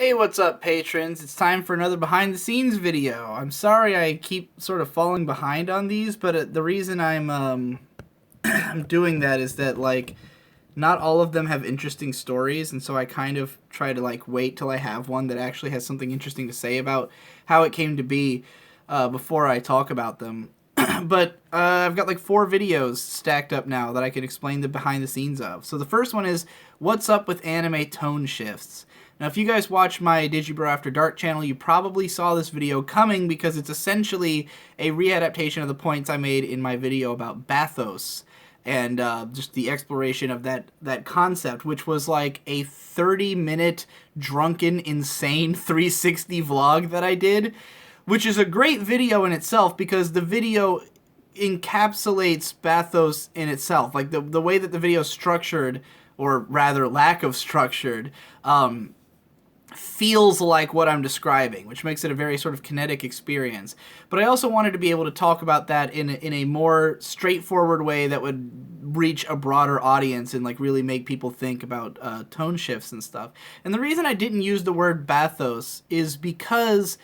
Hey, what's up, patrons? It's time for another behind the scenes video. I'm sorry I keep sort of falling behind on these, but the reason I'm doing that is that not all of them have interesting stories, and so I kind of try to wait till I have one that actually has something interesting to say about how it came to be before I talk about them. But I've got like 4 videos stacked up now that I can explain the behind the scenes of. So the first one is what's up with anime tone shifts. Now, if you guys watch my Digibro After Dark channel, you probably saw this video coming because it's essentially a readaptation of the points I made in my video about Bathos and just the exploration of that concept, which was like a 30-minute drunken, insane 360 vlog that I did, which is a great video in itself because the video encapsulates Bathos in itself. Like the way that the video is structured, or rather lack of structured, feels like what I'm describing, which makes it a very sort of kinetic experience. But I also wanted to be able to talk about that in a more straightforward way that would reach a broader audience and like really make people think about tone shifts and stuff. And the reason I didn't use the word bathos is because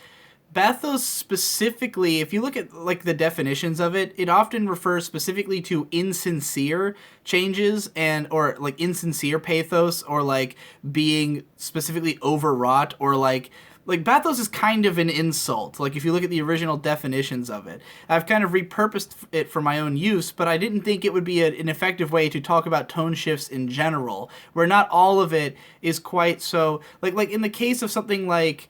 Bathos specifically, if you look at like the definitions of it, it often refers specifically to insincere changes and or like insincere pathos or like being specifically overwrought or like bathos is kind of an insult. Like if you look at the original definitions of it, I've kind of repurposed it for my own use, but I didn't think it would be an effective way to talk about tone shifts in general, where not all of it is quite so like in the case of something like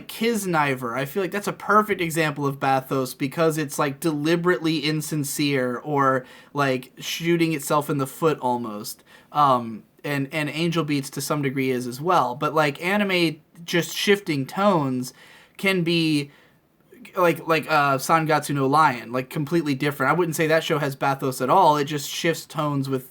Kisniver, I feel like that's a perfect example of bathos because it's like deliberately insincere or like shooting itself in the foot almost. And Angel Beats to some degree is as well. But like anime just shifting tones can be like Sangatsu no Lion, like completely different. I wouldn't say that show has bathos at all. It just shifts tones with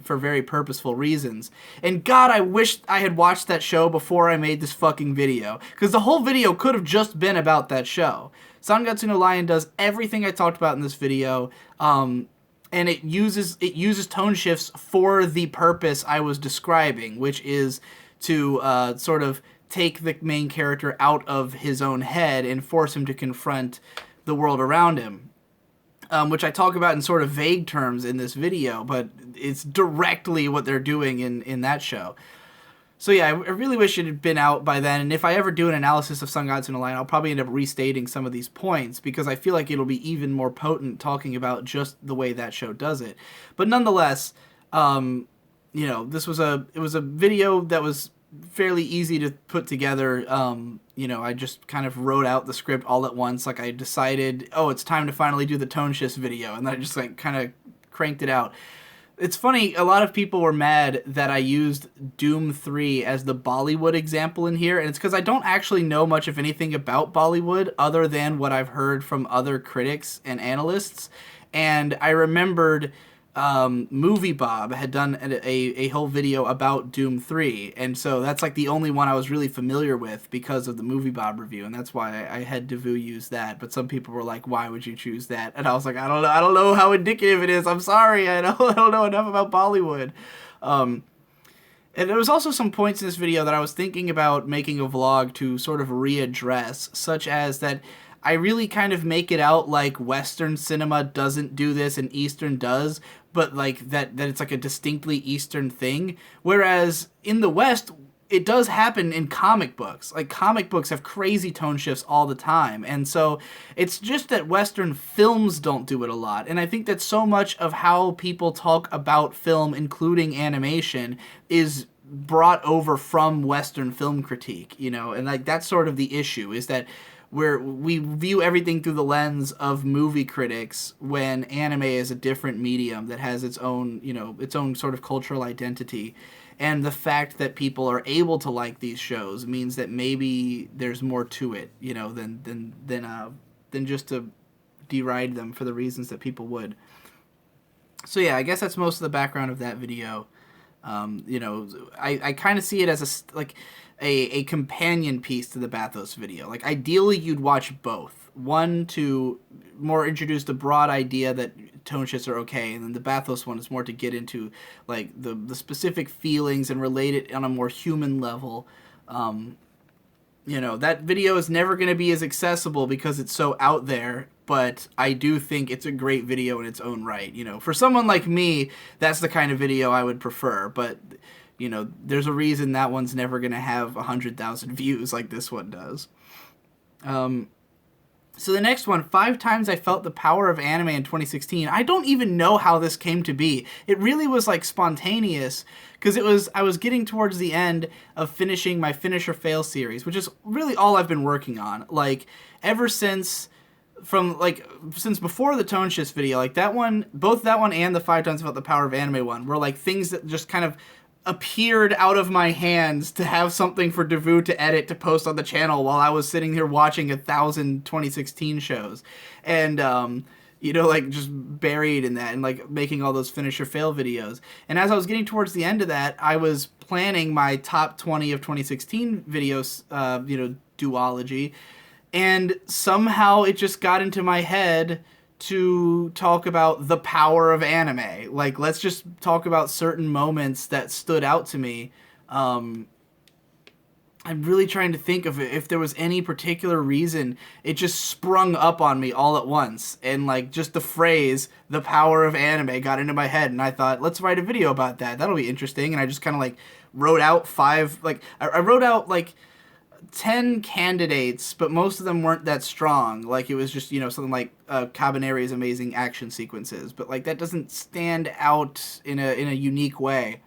for very purposeful reasons. And God, I wish I had watched that show before I made this fucking video, because the whole video could have just been about that show. Sangatsu no Lion does everything I talked about in this video. And it uses tone shifts for the purpose I was describing, which is to sort of take the main character out of his own head and force him to confront the world around him, which I talk about in sort of vague terms in this video, but it's directly what they're doing in that show. So yeah, I really wish it had been out by then, and if I ever do an analysis of Sangatsu no Lion, I'll probably end up restating some of these points, because I feel like it'll be even more potent talking about just the way that show does it. But nonetheless, this was it was a video that was fairly easy to put together. I just kind of wrote out the script all at once. Like I decided, oh, it's time to finally do the tone shifts video, and then I just like kind of cranked it out. It's funny, a lot of people were mad that I used Doom 3 as the Bollywood example in here, and it's because I don't actually know much of anything about Bollywood other than what I've heard from other critics and analysts. And I remembered Movie Bob had done a whole video about Doom 3, and so that's like the only one I was really familiar with because of the Movie Bob review, and that's why I had Devu use that. But some people were like, why would you choose that? And I was like, I don't know how indicative it is. I'm sorry, I don't know enough about Bollywood. And there was also some points in this video that I was thinking about making a vlog to sort of readdress, such as that I really kind of make it out like Western cinema doesn't do this and Eastern does, but like that it's like a distinctly Eastern thing. Whereas in the West, it does happen in comic books. Like comic books have crazy tone shifts all the time. And so it's just that Western films don't do it a lot. And I think that so much of how people talk about film, including animation, is brought over from Western film critique, and like that's sort of the issue, is that we view everything through the lens of movie critics when anime is a different medium that has its own, its own sort of cultural identity. And the fact that people are able to like these shows means that maybe there's more to it, than just to deride them for the reasons that people would. So yeah, I guess that's most of the background of that video. I kind of see it as a companion piece to the Bathos video. Like ideally you'd watch both. One to more introduce the broad idea that tone shifts are okay, and then the bathos one is more to get into like the specific feelings and relate it on a more human level. That video is never going to be as accessible because it's so out there, but I do think it's a great video in its own right. For someone like me, that's the kind of video I would prefer, but there's a reason that one's never going to have 100,000 views like this one does. So the next one, 5 times I felt the power of anime in 2016. I don't even know how this came to be. It really was like spontaneous because I was getting towards the end of finishing my Finish or Fail series, which is really all I've been working on. Like ever since before the Tone Shifts video, like that one, both that one and the 5 times about the power of anime one were like things that just kind of appeared out of my hands to have something for Devu to edit to post on the channel while I was sitting here watching 1,000 2016 shows. And, like just buried in that and like making all those Finish or Fail videos. And as I was getting towards the end of that, I was planning my top 20 of 2016 videos, duology. And somehow it just got into my head to talk about the power of anime. Like, let's just talk about certain moments that stood out to me. I'm really trying to think of if there was any particular reason it just sprung up on me all at once. And, like, just the phrase, the power of anime, got into my head. And I thought, let's write a video about that. That'll be interesting. And I just kind of, like, wrote out 5, like, I wrote out, like, 10 candidates, but most of them weren't that strong. Like, it was just, something like Kabanere's amazing action sequences. But, like, that doesn't stand out in a unique way.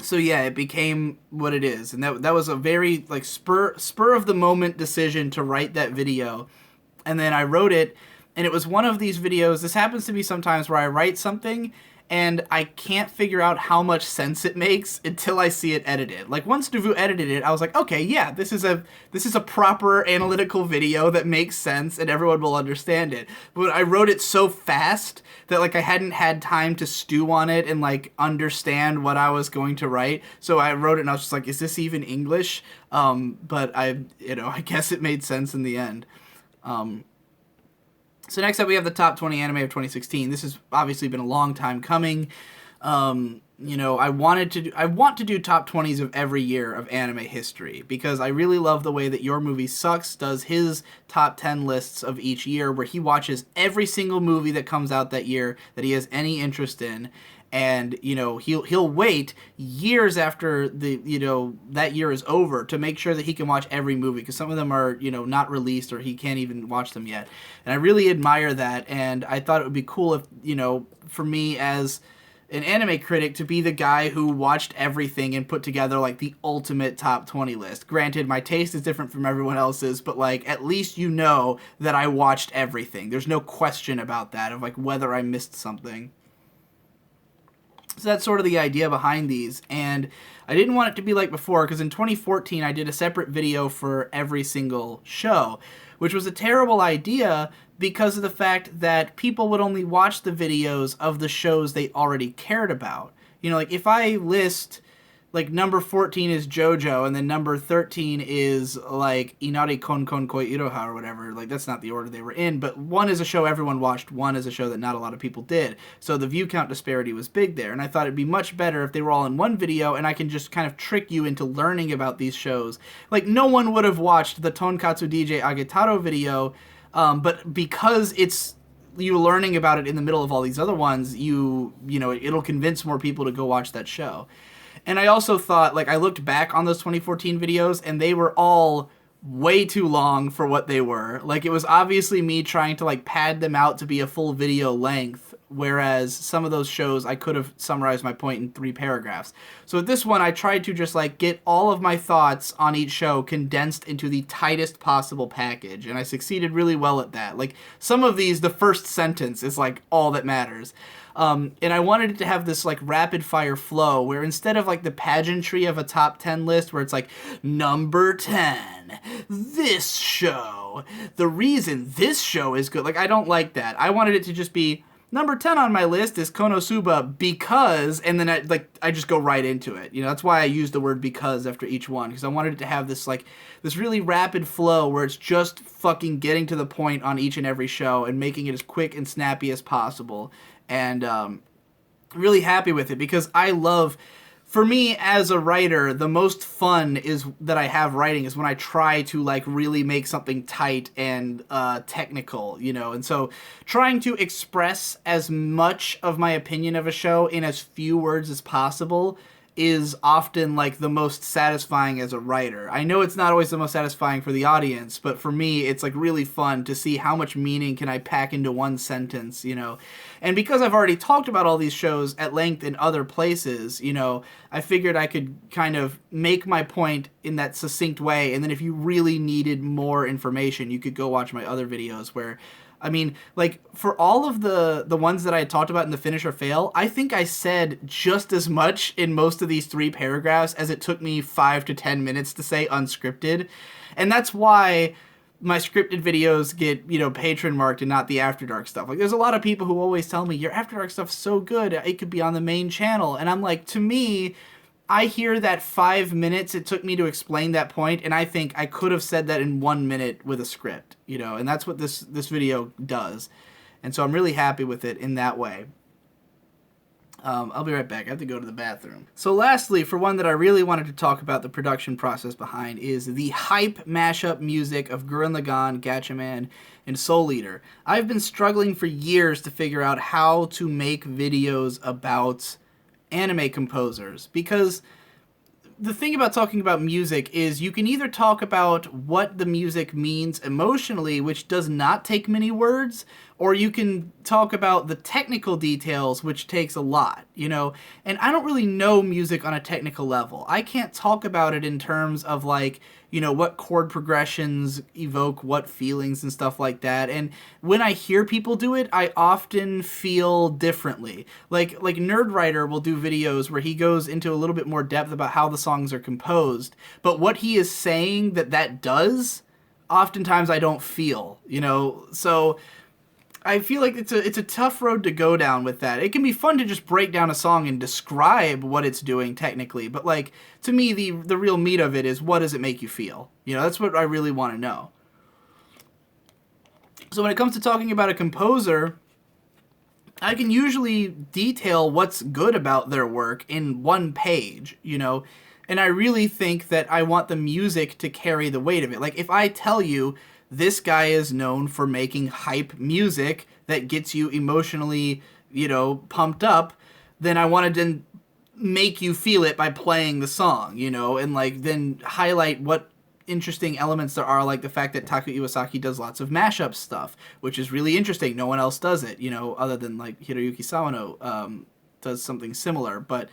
So, yeah, it became what it is. And that was a very, like, spur of the moment decision to write that video. And then I wrote it, and it was one of these videos. This happens to be sometimes where I write something and I can't figure out how much sense it makes until I see it edited. Like, once Devu edited it, I was like, okay, yeah, this is a proper analytical video that makes sense and everyone will understand it. But I wrote it so fast that, like, I hadn't had time to stew on it and, like, understand what I was going to write. So I wrote it and I was just like, is this even English? But I guess it made sense in the end. So next up we have the top 20 anime of 2016. This has obviously been a long time coming. I want to do top 20s of every year of anime history because I really love the way that Your Movie Sucks does his top 10 lists of each year, where he watches every single movie that comes out that year that he has any interest in. And, he'll wait years after that year is over to make sure that he can watch every movie, because some of them are, not released or he can't even watch them yet. And I really admire that. And I thought it would be cool if, for me as an anime critic to be the guy who watched everything and put together, like, the ultimate top 20 list. Granted, my taste is different from everyone else's, but, like, at least that I watched everything. There's no question about that, of, like, whether I missed something. So that's sort of the idea behind these, and I didn't want it to be like before, because in 2014 I did a separate video for every single show, which was a terrible idea because of the fact that people would only watch the videos of the shows they already cared about. Like, if I list, like, number 14 is JoJo, and then number 13 is, like, Inari Kon Kon Koi Iroha or whatever. Like, that's not the order they were in, but one is a show everyone watched, one is a show that not a lot of people did. So the view count disparity was big there, and I thought it'd be much better if they were all in one video, and I can just kind of trick you into learning about these shows. Like, no one would have watched the Tonkatsu DJ Agetaro video, but because it's you learning about it in the middle of all these other ones, it'll convince more people to go watch that show. And I also thought, like, I looked back on those 2014 videos, and they were all way too long for what they were. Like, it was obviously me trying to, like, pad them out to be a full video length, whereas some of those shows I could have summarized my point in 3 paragraphs. So with this one, I tried to just, like, get all of my thoughts on each show condensed into the tightest possible package, and I succeeded really well at that. Like, some of these, the first sentence is, like, all that matters. And I wanted it to have this, like, rapid-fire flow where instead of, like, the pageantry of a top 10 list where it's like, number 10, this show, the reason this show is good. Like, I don't like that. I wanted it to just be, Number 10 on my list is Konosuba because, and then I just go right into it. You know, that's why I use the word because after each one, because I wanted it to have this this really rapid flow where it's just fucking getting to the point on each and every show and making it as quick and snappy as possible. And really happy with it because I love, for me as a writer, the most fun is that I have writing is when I try to like really make something tight and technical, you know. And so trying to express as much of my opinion of a show in as few words as possible is often like the most satisfying as a writer. I know it's not always the most satisfying for the audience, but for me it's like really fun to see how much meaning can I pack into one sentence, you know. And because I've already talked about all these shows at length in other places, you know, I figured I could kind of make my point in that succinct way, and then if you really needed more information, you could go watch my other videos where, I mean, like, for all of the ones that I had talked about in the Finish or Fail, I think I said just as much in most of these 3 paragraphs as it took me 5 to 10 minutes to say unscripted. And that's why my scripted videos get, you know, patron marked and not the After Dark stuff. Like, there's a lot of people who always tell me, your After Dark stuff's so good, it could be on the main channel. And I'm like, to me, I hear that 5 minutes it took me to explain that point, and I think I could have said that in 1 minute with a script, you know, and that's what this video does. And so I'm really happy with it in that way. I'll be right back. I have to go to the bathroom. So lastly, for one that I really wanted to talk about the production process behind is the hype mashup music of Gurren Lagann, Gatchaman, and Soul Eater. I've been struggling for years to figure out how to make videos about anime composers, because the thing about talking about music is you can either talk about what the music means emotionally, which does not take many words, or you can talk about the technical details, which takes a lot, you know. And I don't really know music on a technical level. I can't talk about it in terms of like, you know, what chord progressions evoke what feelings and stuff like that. And when I hear people do it, I often feel differently. Like Nerdwriter will do videos where he goes into a little bit more depth about how the songs are composed, but what he is saying that does, oftentimes I don't feel, you know. So I feel like it's a tough road to go down with that. It can be fun to just break down a song and describe what it's doing technically, but like, to me, the real meat of it is, what does it make you feel? You know, that's what I really want to know. So when it comes to talking about a composer, I can usually detail what's good about their work in one page, you know, and I really think that I want the music to carry the weight of it. Like, if I tell you, this guy is known for making hype music that gets you emotionally, you know, pumped up, then I wanted to make you feel it by playing the song, you know, and like then highlight what interesting elements there are, like the fact that Taka Iwasaki does lots of mashup stuff, which is really interesting. No one else does it, you know, other than like Hiroyuki Sawano does something similar, but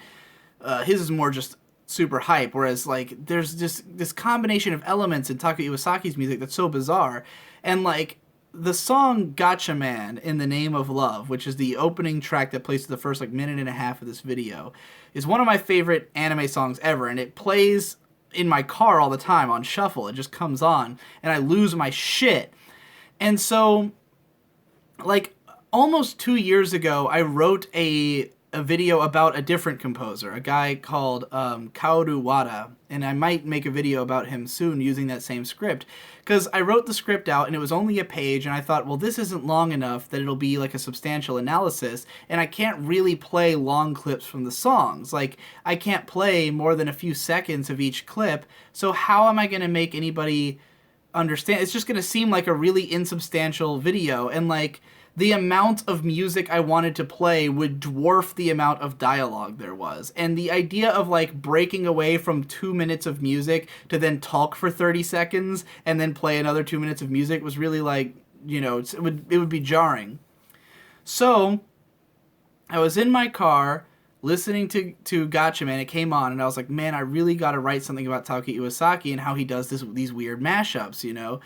his is more just super hype, whereas like there's just this combination of elements in Taka Iwasaki's music that's so bizarre. And like the song Gatchaman, In the Name of Love, which is the opening track that plays the first like minute and a half of this video, is one of my favorite anime songs ever, and it plays in my car all the time on shuffle. It just comes on and I lose my shit. And so like almost 2 years ago I wrote a video about a different composer, a guy called Kaoru Wada, and I might make a video about him soon using that same script, because I wrote the script out and it was only a page, and I thought, well, this isn't long enough that it'll be like a substantial analysis, and I can't really play long clips from the songs. Like, I can't play more than a few seconds of each clip, so how am I going to make anybody understand? It's just going to seem like a really insubstantial video, and like, the amount of music I wanted to play would dwarf the amount of dialogue there was. And the idea of like breaking away from 2 minutes of music to then talk for 30 seconds and then play another 2 minutes of music was really like, you know, it would be jarring. So I was in my car listening to Gatchaman, it came on, and I was like, man, I really got to write something about Taka Iwasaki and how he does these weird mashups, you know?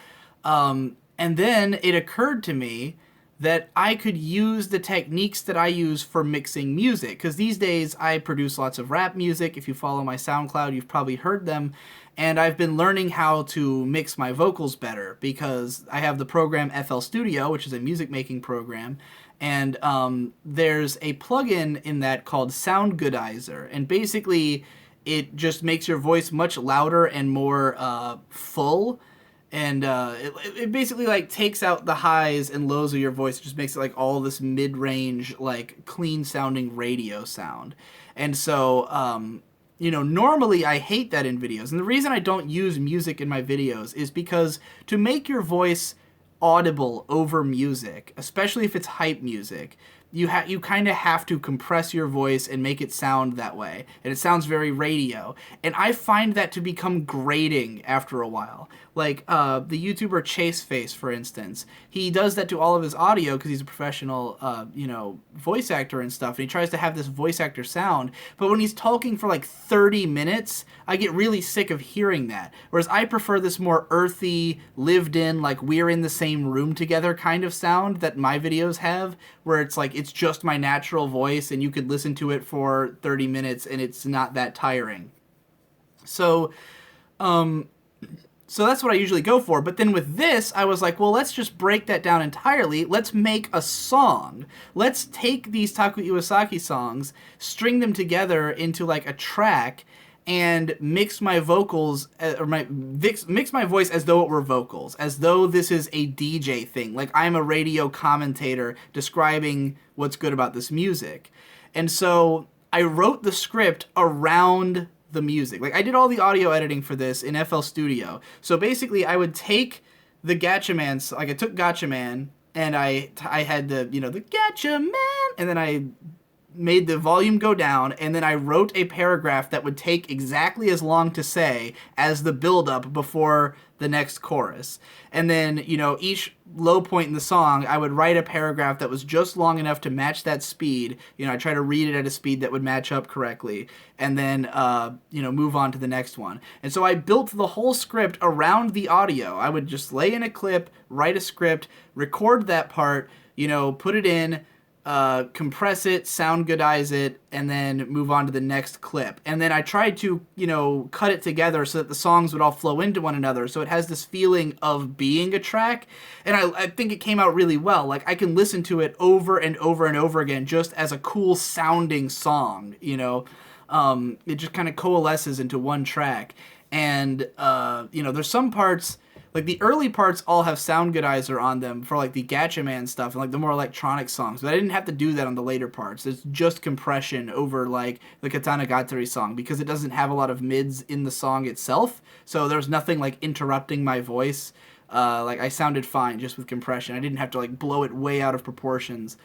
And then it occurred to me that I could use the techniques that I use for mixing music. Because these days I produce lots of rap music. If you follow my SoundCloud, you've probably heard them. And I've been learning how to mix my vocals better because I have the program FL Studio, which is a music making program. And there's a plugin in that called Sound Goodizer. And basically, it just makes your voice much louder and more full. And it basically like takes out the highs and lows of your voice. It just makes it like all this mid-range, like clean sounding radio sound. And so, normally I hate that in videos. And the reason I don't use music in my videos is because to make your voice audible over music, especially if it's hype music, you kind of have to compress your voice and make it sound that way, and it sounds very radio. And I find that to become grating after a while. Like the YouTuber Chaseface, for instance, he does that to all of his audio because he's a professional, voice actor and stuff. And he tries to have this voice actor sound, but when he's talking for like 30 minutes, I get really sick of hearing that. Whereas I prefer this more earthy, lived-in, like we're in the same room together kind of sound that my videos have, where it's like it's just my natural voice and you could listen to it for 30 minutes and it's not that tiring. So that's what I usually go for. But then with this, I was like, well, let's just break that down entirely. Let's make a song. Let's take these Taku Iwasaki songs, string them together into like a track, and mix my vocals, mix my voice as though it were vocals, as though this is a DJ thing. Like I'm a radio commentator describing what's good about this music. And so I wrote the script around the music. Like I did all the audio editing for this in FL Studio. So basically I would take the Gatchaman, like I took Gatchaman and I had the Gatchaman, and then I made the volume go down, and then I wrote a paragraph that would take exactly as long to say as the build-up before the next chorus. And then, each low point in the song, I would write a paragraph that was just long enough to match that speed. I try to read it at a speed that would match up correctly, and then, move on to the next one. And so I built the whole script around the audio. I would just lay in a clip, write a script, record that part, put it in, compress it, sound goodize it, and then move on to the next clip. And then I tried to, cut it together so that the songs would all flow into one another, so it has this feeling of being a track. And I think it came out really well. Like, I can listen to it over and over and over again just as a cool sounding song, It just kind of coalesces into one track. And, there's some parts, like the early parts all have Sound Goodizer on them for like the Gatchaman stuff and like the more electronic songs, but I didn't have to do that on the later parts. It's just compression over like the Katana Gatari song because it doesn't have a lot of mids in the song itself, so there's nothing like interrupting my voice. Like I sounded fine just with compression. I didn't have to like blow it way out of proportions.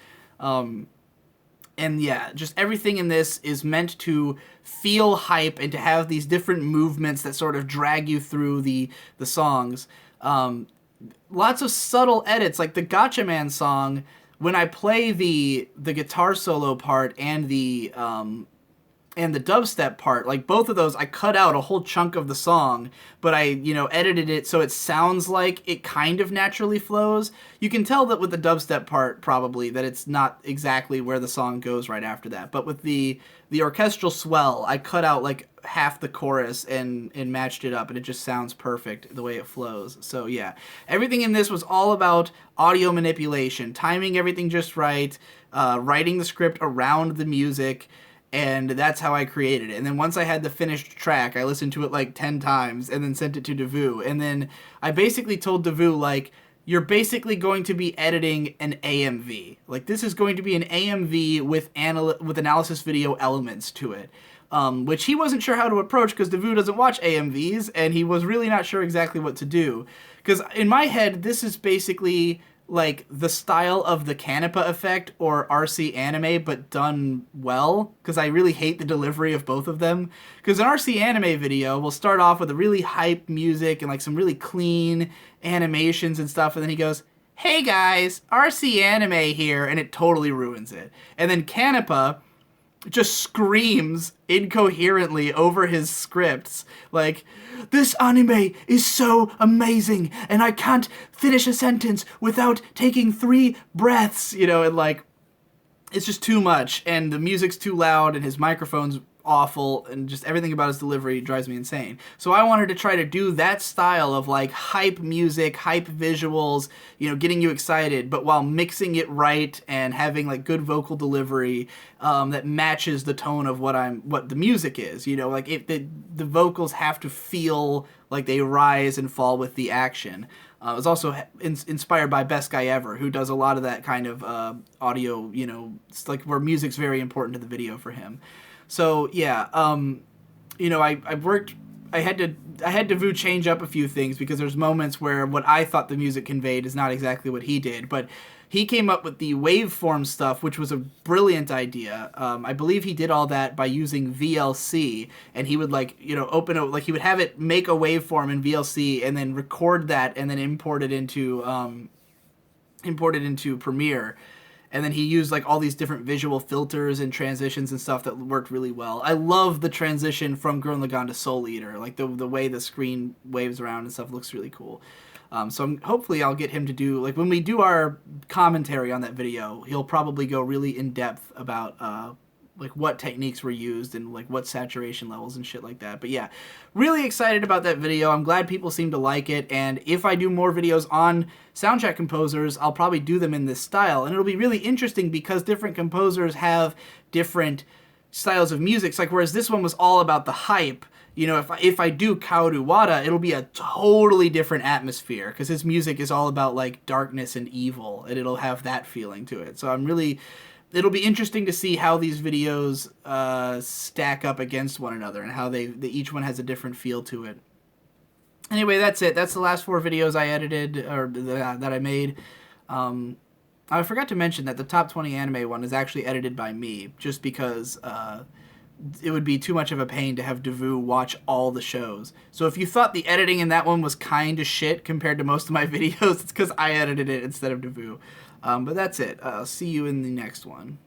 And yeah, just everything in this is meant to feel hype and to have these different movements that sort of drag you through the songs. Lots of subtle edits, like the Gatchaman song, when I play the guitar solo part and the dubstep part, like both of those, I cut out a whole chunk of the song, but I, edited it so it sounds like it kind of naturally flows. You can tell that with the dubstep part, probably, that it's not exactly where the song goes right after that. But with the orchestral swell, I cut out like half the chorus and matched it up, and it just sounds perfect the way it flows. So yeah, everything in this was all about audio manipulation, timing everything just right, writing the script around the music, and that's how I created it. And then once I had the finished track, I listened to it like 10 times and then sent it to Devu. And then I basically told Devu, like, you're basically going to be editing an AMV. Like, this is going to be an AMV with analysis video elements to it. Which he wasn't sure how to approach because Devu doesn't watch AMVs, and he was really not sure exactly what to do. Because in my head, this is basically like the style of the Canepa effect or RC anime, but done well, because I really hate the delivery of both of them. Because an RC anime video will start off with a really hype music and like some really clean animations and stuff, and then he goes, "Hey guys, RC anime here," and it totally ruins it. And then Canepa just screams incoherently over his scripts like, this anime is so amazing and I can't finish a sentence without taking 3 breaths, you know, and like it's just too much, and the music's too loud, and his microphone's awful, and just everything about his delivery drives me insane. So I wanted to try to do that style of like hype music, hype visuals, you know, getting you excited, but while mixing it right and having like good vocal delivery that matches the tone of what the music is. You know, like the vocals have to feel like they rise and fall with the action. It was also inspired by Best Guy Ever, who does a lot of that kind of audio, you know, it's like where music's very important to the video for him. So yeah, you know, I worked. I had Devu change up a few things because there's moments where what I thought the music conveyed is not exactly what he did, but he came up with the waveform stuff, which was a brilliant idea. I believe he did all that by using VLC, and he would like, you know, he would have it make a waveform in VLC and then record that and then import it into Premiere. And then he used like all these different visual filters and transitions and stuff that worked really well. I love the transition from Gurren Lagann to Soul Eater. Like the way the screen waves around and stuff looks really cool. So hopefully I'll get him to do, like when we do our commentary on that video, he'll probably go really in depth about like what techniques were used and like what saturation levels and shit like that. But yeah, really excited about that video. I'm glad people seem to like it, and if I do more videos on soundtrack composers, I'll probably do them in this style, and it'll be really interesting because different composers have different styles of music. So like whereas this one was all about the hype, you know, if I do Kaoru Wada, it'll be a totally different atmosphere because his music is all about like darkness and evil, and it'll have that feeling to it. So it'll be interesting to see how these videos stack up against one another and how they each one has a different feel to it. Anyway, that's it. That's the last 4 videos I edited or that I made. I forgot to mention that the top 20 anime one is actually edited by me, just because it would be too much of a pain to have Devu watch all the shows. So if you thought the editing in that one was kind of shit compared to most of my videos, it's because I edited it instead of Devu. But that's it. I'll see you in the next one.